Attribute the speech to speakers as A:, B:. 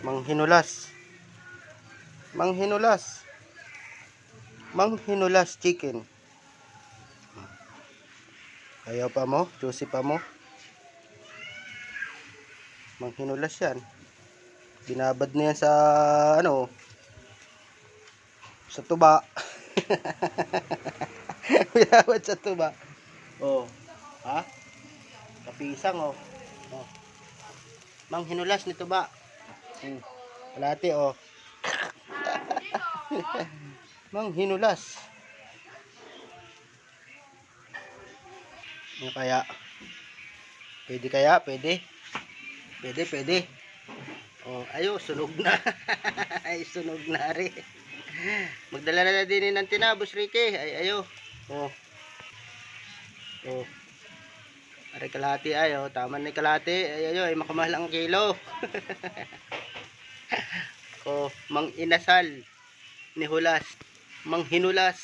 A: Manghinulas. Manghinulas. Manghinulas chicken. Ayaw pa mo? Juicy pa mo? Manghinulas yan. Binabad na yan sa ano, sa tuba. Binabad sa tuba. Oh, ha? Kapisang oh. Oh. Manghinulas ni tuba. Kalahati oh. Manghinulas. Ano kaya? Pwede kaya? Pwede. Pwede. Oh, ayo, sunog na. Ay, sunog na rin. Magdala na din ng tinabos, Ricky. Ay, ayo. Oh. Oh. Ari kalahati ayo, tama na kalahati. Ay, ayo, ay makamahal ang kilo. Oh, mang inasal ni hulas. Manghinulas.